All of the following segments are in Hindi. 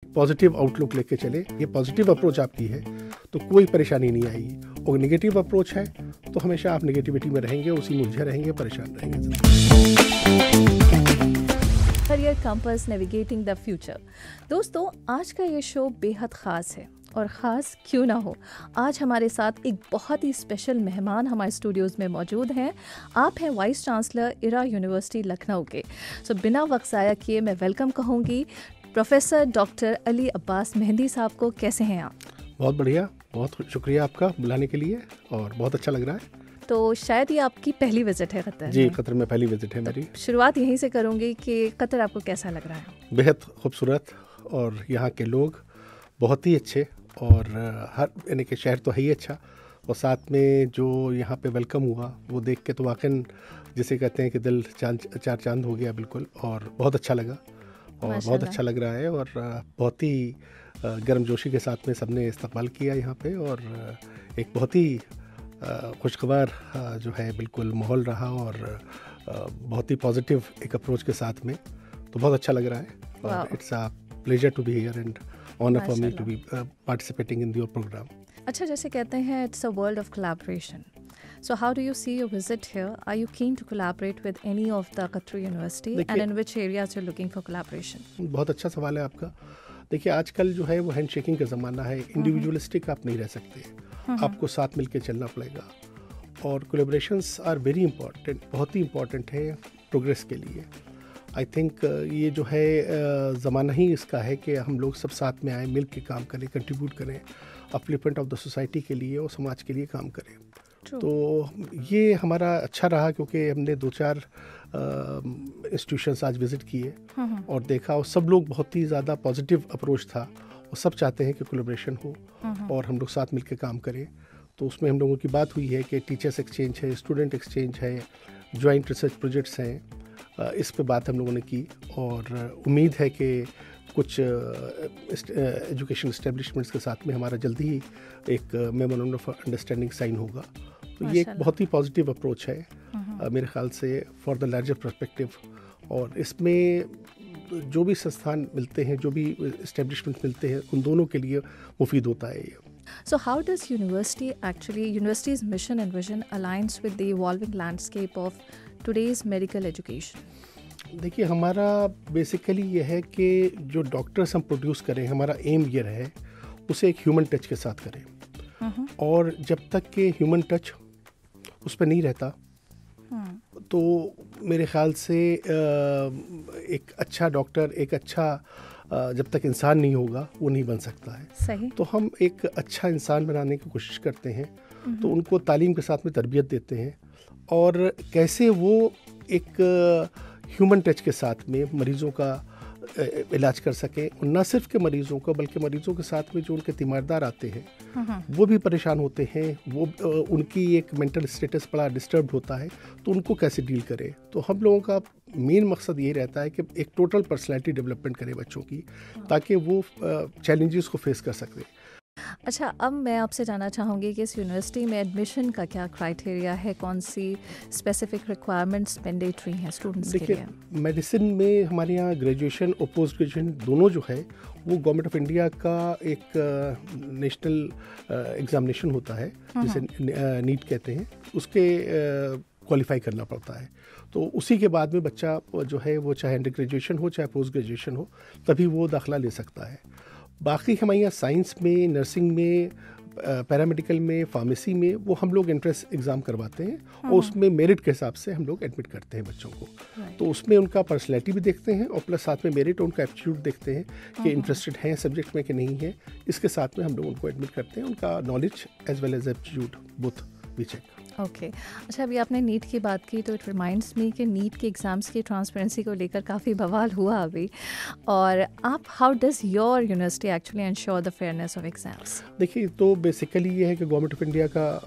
पॉजिटिव आउटलुक लेके चले, ये पॉजिटिव अप्रोच आपकी है तो कोई परेशानी नहीं आएगी, और नेगेटिव अप्रोच है तो हमेशा आप नेगेटिविटी में रहेंगे, उसी में उलझे रहेंगे, परेशान रहेंगे। Career compass navigating the future. दोस्तों, आज का ये शो बेहद ख़ास है, और ख़ास क्यों ना हो, आज हमारे साथ एक बहुत ही स्पेशल मेहमान हमारे स्टूडियोज़ में मौजूद हैं। आप हैं वाइस चांसलर इरा यूनिवर्सिटी लखनऊ के। सो बिना वक्त ज़ाया किए मैं वेलकम कहूँगी प्रोफेसर डॉक्टर अली अब्बास मेहंदी साहब को। कैसे हैं आप? बहुत बढ़िया, बहुत शुक्रिया आपका बुलाने के लिए, और बहुत अच्छा लग रहा है। तो शायद ये आपकी पहली विजिट है कतर जी, में। कतर में पहली विजिट है मेरी। शुरुआत यहीं से करूँगी कि कतर आपको कैसा लग रहा है? बेहद खूबसूरत, और यहाँ के लोग बहुत ही अच्छे, और हर यानी कि शहर तो है ही अच्छा, और साथ में जो यहाँ पे वेलकम हुआ वो देख के तो वाकई जिसे कहते हैं कि दिल चार चांद हो गया बिल्कुल, और बहुत अच्छा लगा, और बहुत अच्छा लग रहा है, और बहुत ही गर्मजोशी के साथ में सबने इस्तकबाल किया यहाँ पे, और एक बहुत ही खुशगवार जो है बिल्कुल माहौल रहा, और बहुत ही पॉजिटिव एक अप्रोच के साथ में, तो बहुत अच्छा लग रहा है, और it's a pleasure to be here and honour for me to be participating in your programme. अच्छा, जैसे कहते हैं it's a world of collaboration, so how do you see your visit here? Are you keen to collaborate with any of the Qatar University, and in which areas you're looking for collaboration? बहुत अच्छा सवाल है आपका। देखिए, आजकल जो है वो हैंड शेकिंग का ज़माना है, इंडिविजुअलिस्टिक आप नहीं रह सकते, आपको साथ मिलके चलना पड़ेगा, और कोलैबोरेशंस आर वेरी इंपॉर्टेंट, बहुत ही इंपॉर्टेंट है प्रोग्रेस के लिए। आई थिंक ये जो है ज़माना ही इसका है कि हम लोग सब साथ में आए, मिल के काम करें, कंट्रीब्यूट करें अपलिफ्टमेंट ऑफ द सोसाइटी के लिए, और समाज के लिए काम करें। तो ये हमारा अच्छा रहा, क्योंकि हमने 2-4 इंस्टीट्यूशंस आज विज़िट किए और देखा, और सब लोग बहुत ही ज़्यादा पॉजिटिव अप्रोच था, और सब चाहते हैं कि कोलैबोरेशन हो और हम लोग साथ मिलकर काम करें। तो उसमें हम लोगों की बात हुई है कि टीचर्स एक्सचेंज है, स्टूडेंट एक्सचेंज है, जॉइंट रिसर्च प्रोजेक्ट्स हैं, इस पे बात हम लोगों ने की, और उम्मीद है कि कुछ एजुकेशन इस्टेब्लिशमेंट्स के साथ में हमारा जल्दी ही एक मेमोरेंडम ऑफ अंडरस्टैंडिंग साइन होगा। तो ये एक बहुत ही पॉजिटिव अप्रोच है मेरे ख्याल से फॉर द लार्जर पर्सपेक्टिव, और इसमें जो भी संस्थान मिलते हैं, जो भी इस्टेब्लिशमेंट मिलते हैं, उन दोनों के लिए मुफीद होता है ये। So how does university's mission and vision aligns with the evolving landscape of today's medical education? देखिए, हमारा बेसिकली ये है कि जो डॉक्टर्स हम प्रोड्यूस करें, हमारा एम ये रहे उसे एक ह्यूमन टच के साथ करें, और जब तक कि ह्यूमन टच उस पर नहीं रहता तो मेरे ख्याल से एक अच्छा डॉक्टर, एक अच्छा जब तक इंसान नहीं होगा वो नहीं बन सकता है। सही। तो हम एक अच्छा इंसान बनाने की कोशिश करते हैं, तो उनको तालीम के साथ में तरबियत देते हैं, और कैसे वो एक ह्यूमन टच के साथ में मरीज़ों का इलाज कर सकें, और न सिर्फ के मरीज़ों को बल्कि मरीज़ों के साथ में जो उनके तीमारदार आते हैं वो भी परेशान होते हैं, वो उनकी एक मेंटल स्टेटस बड़ा डिस्टर्ब होता है, तो उनको कैसे डील करें। तो हम लोगों का मेन मकसद ये रहता है कि एक टोटल पर्सनैलिटी डेवलपमेंट करें बच्चों की, ताकि वो चैलेंजेस को फेस कर सकें। अच्छा, अब मैं आपसे जानना चाहूँगी कि इस यूनिवर्सिटी में एडमिशन का क्या क्राइटेरिया है, कौन सी स्पेसिफिक रिक्वायरमेंट्स मैंडेटरी हैं स्टूडेंट्स के लिए? देखिए, मेडिसिन में हमारे यहाँ ग्रेजुएशन और पोस्ट ग्रेजुएशन दोनों जो है वो गवर्नमेंट ऑफ इंडिया का एक नेशनल एग्जामिनेशन होता है, जिसे नीट कहते हैं, उसके क्वालिफाई करना पड़ता है। तो उसी के बाद में बच्चा जो है वो चाहे अंडर ग्रेजुएशन हो चाहे पोस्ट ग्रेजुएशन हो, तभी वो दाखिला ले सकता है। बाकी हमारे यहाँ साइंस में, नर्सिंग में, पैरामेडिकल में, फार्मेसी में वो हम लोग एंट्रेंस एग्ज़ाम करवाते हैं, और उसमें मेरिट के हिसाब से हम लोग एडमिट करते हैं बच्चों को। तो उसमें उनका पर्सनैलिटी भी देखते हैं, और प्लस साथ में मेरिट और उनका एप्टीट्यूड देखते हैं कि इंटरेस्टेड हैं सब्जेक्ट में कि नहीं है। इसके साथ में हम लोग उनको एडमिट करते हैं, उनका knowledge as well as aptitude both भी चेक। ओके। अच्छा, अभी आपने नीट की बात की तो इट रिमाइंड्स मी कि नीट के एग्ज़ाम्स की ट्रांसपेरेंसी को लेकर काफ़ी बवाल हुआ अभी, और आप how does your university actually ensure the fairness of exams? देखिए, तो बेसिकली ये है कि गवर्नमेंट ऑफ इंडिया का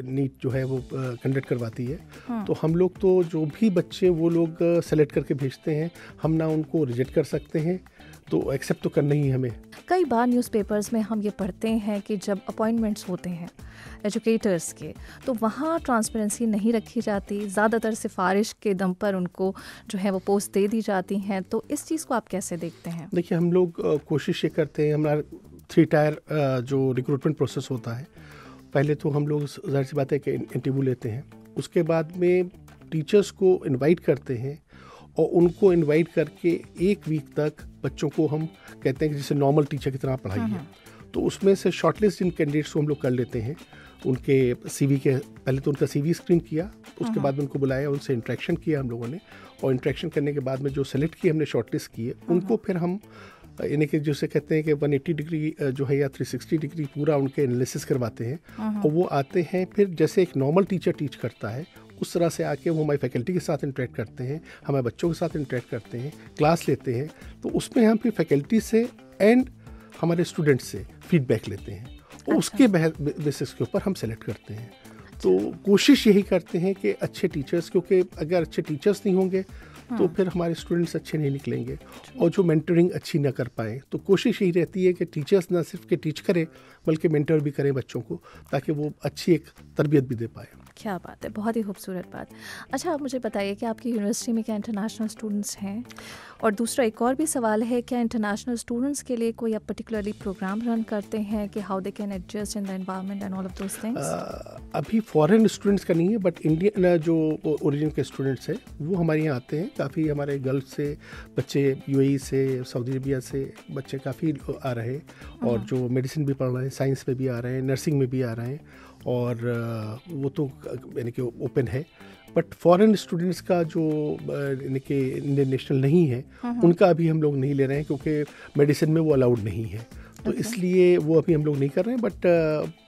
नीट जो है वो कंडक्ट करवाती है, तो हम लोग तो जो भी बच्चे वो लोग सेलेक्ट करके भेजते हैं, हम ना उनको रिजेक्ट कर सकते हैं, तो एक्सेप्ट तो करना ही है हमें। कई बार न्यूज़पेपर्स में हम ये पढ़ते हैं कि जब अपॉइंटमेंट्स होते हैं एजुकेटर्स के, तो वहाँ ट्रांसपेरेंसी नहीं रखी जाती, ज़्यादातर सिफारिश के दम पर उनको जो है वो पोस्ट दे दी जाती हैं। तो इस चीज़ को आप कैसे देखते हैं? देखिए, हम लोग कोशिश ये करते हैं, हमारा 3 टायर जो रिक्रूटमेंट प्रोसेस होता है, पहले तो हम लोग ज़ाहिर सी बात है कि इंटरव्यू लेते हैं, उसके बाद में टीचर्स को इनवाइट करते हैं और उनको इनवाइट करके 1 वीक तक बच्चों को हम कहते हैं कि जैसे नॉर्मल टीचर की तरह पढ़ाइए। तो उसमें से शॉर्टलिस्ट जिन कैंडिडेट्स को हम लोग कर लेते हैं, उनके सीवी के पहले तो उनका सीवी स्क्रीन किया, उसके बाद में उनको बुलाया, उनसे इंटरेक्शन किया हम लोगों ने, और इंटरेक्शन करने के बाद में जो सेलेक्ट किए हमने शॉर्टलिस्ट किए, उनको फिर हम यानी कि जिसे कहते हैं कि 180 डिग्री जो है या 360 डिग्री पूरा उनके एनालिसिस करवाते हैं। और वो आते हैं फिर जैसे एक नॉर्मल टीचर टीच करता है उस तरह से आके वो हमारी फैकल्टी के साथ इंटरेक्ट करते हैं, हमारे बच्चों के साथ इंटरेक्ट करते हैं, क्लास लेते हैं। तो उसमें हम फिर फैकल्टी से एंड हमारे स्टूडेंट से फीडबैक लेते हैं और उसके बेसिस के ऊपर हम सेलेक्ट करते हैं। तो कोशिश यही करते हैं कि अच्छे टीचर्स, क्योंकि अगर अच्छे टीचर्स नहीं होंगे तो फिर हमारे स्टूडेंट्स अच्छे नहीं निकलेंगे और जो मेंटरिंग अच्छी ना कर पाए। तो कोशिश यही रहती है कि टीचर्स ना सिर्फ के टीच करें बल्कि मेंटर भी करें बच्चों को, ताकि वो अच्छी एक तरबियत भी दे पाए। क्या बात है, बहुत ही खूबसूरत बात। अच्छा, आप मुझे बताइए कि आपकी यूनिवर्सिटी में क्या इंटरनेशनल स्टूडेंट्स हैं? और दूसरा एक और भी सवाल है, क्या इंटरनेशनल स्टूडेंट्स के लिए कोई आप पर्टिकुलरली प्रोग्राम रन करते हैं कि how they can adjust in the environment and all of those things? अभी फॉरेन स्टूडेंट्स का नहीं है, बट इंडियन जो ओरिजिन के स्टूडेंट्स हैं वो हमारे यहाँ आते हैं। काफ़ी हमारे गल्फ से बच्चे, यूएई से, सऊदी अरबिया से बच्चे काफ़ी आ रहे हैं, और जो मेडिसिन भी पढ़ रहे हैं, साइंस में भी आ रहे हैं, नर्सिंग में भी आ रहे हैं, और वो तो यानी कि ओपन है। बट फॉरेन स्टूडेंट्स का जो यानी कि इंडियन नेशनल नहीं है, उनका अभी हम लोग नहीं ले रहे हैं, क्योंकि मेडिसिन में वो अलाउड नहीं है। तो इसलिए वो अभी हम लोग नहीं कर रहे हैं। But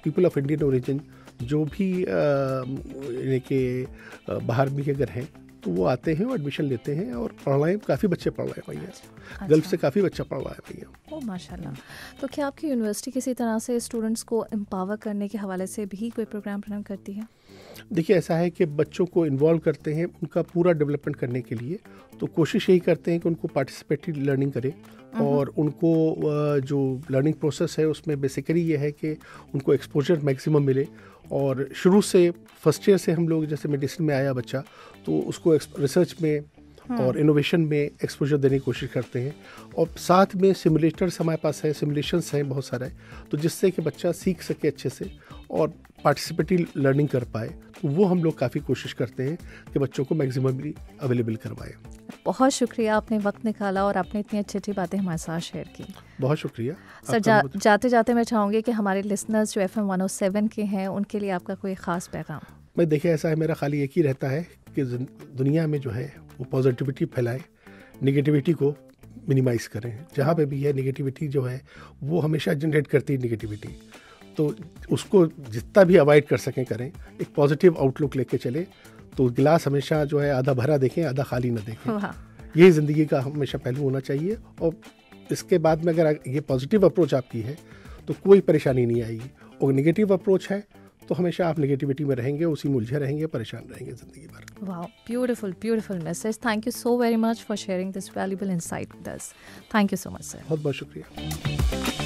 people of Indian origin जो भी यानी कि बाहर भी अगर हैं तो वो आते हैं और एडमिशन लेते हैं और पढ़ रहे हैं। काफ़ी बच्चे पढ़ रहे हैं भैया, गल्फ से काफ़ी बच्चा पढ़ रहा है भैया। ओह माशाल्लाह। तो क्या आपकी यूनिवर्सिटी किसी तरह से स्टूडेंट्स को एम्पावर करने के हवाले से भी कोई प्रोग्राम रन करती है? देखिए, ऐसा है कि बच्चों को इन्वॉल्व करते हैं उनका पूरा डेवलपमेंट करने के लिए। तो कोशिश यही करते हैं कि उनको पार्टिसिपेटरी लर्निंग करें, और उनको जो लर्निंग प्रोसेस है उसमें बेसिकली ये है कि उनको एक्सपोजर मैक्सिमम मिले। और शुरू से फर्स्ट ईयर से हम लोग, जैसे मेडिसिन में आया बच्चा, तो उसको रिसर्च में और इनोवेशन में एक्सपोजर देने की कोशिश करते हैं। और साथ में सिमुलेटर्स हमारे पास है, सिमुलेशंस हैं बहुत सारे, तो जिससे कि बच्चा सीख सके अच्छे से और पार्टिसिपेटरी लर्निंग कर पाए। तो वो हम लोग काफ़ी कोशिश करते हैं कि बच्चों को मैक्सिममली अवेलेबल करवाएं। बहुत शुक्रिया, आपने वक्त निकाला और आपने इतनी अच्छी अच्छी बातें हमारे साथ शेयर की। बहुत शुक्रिया सर। जाते जाते मैं चाहूँगी कि हमारे लिसनर्स जो FM 107 के हैं उनके लिए आपका कोई ख़ास पैगाम? मैं देखिए, ऐसा है, मेरा खाली एक ही रहता है कि दुनिया में जो है वो पॉजिटिविटी फैलाएं, नेगेटिविटी को मिनिमाइज़ करें। जहाँ पे भी है नेगेटिविटी जो है वो हमेशा जनरेट करती है नेगेटिविटी, तो उसको जितना भी अवॉइड कर सकें करें। एक पॉजिटिव आउटलुक लेके चले, तो गिलास हमेशा जो है आधा भरा देखें, आधा खाली ना देखें। यही ज़िंदगी का हमेशा पहलू होना चाहिए। और इसके बाद में अगर ये पॉजिटिव अप्रोच आपकी है तो कोई परेशानी नहीं आएगी, और नेगेटिव अप्रोच है तो हमेशा आप नेगेटिविटी में रहेंगे, उसी में उलझे रहेंगे, परेशान रहेंगे ज़िंदगी भर। Wow, beautiful beautiful message. Thank you so very much for sharing this valuable insight with us. Thank you so much sir. बहुत बहुत शुक्रिया।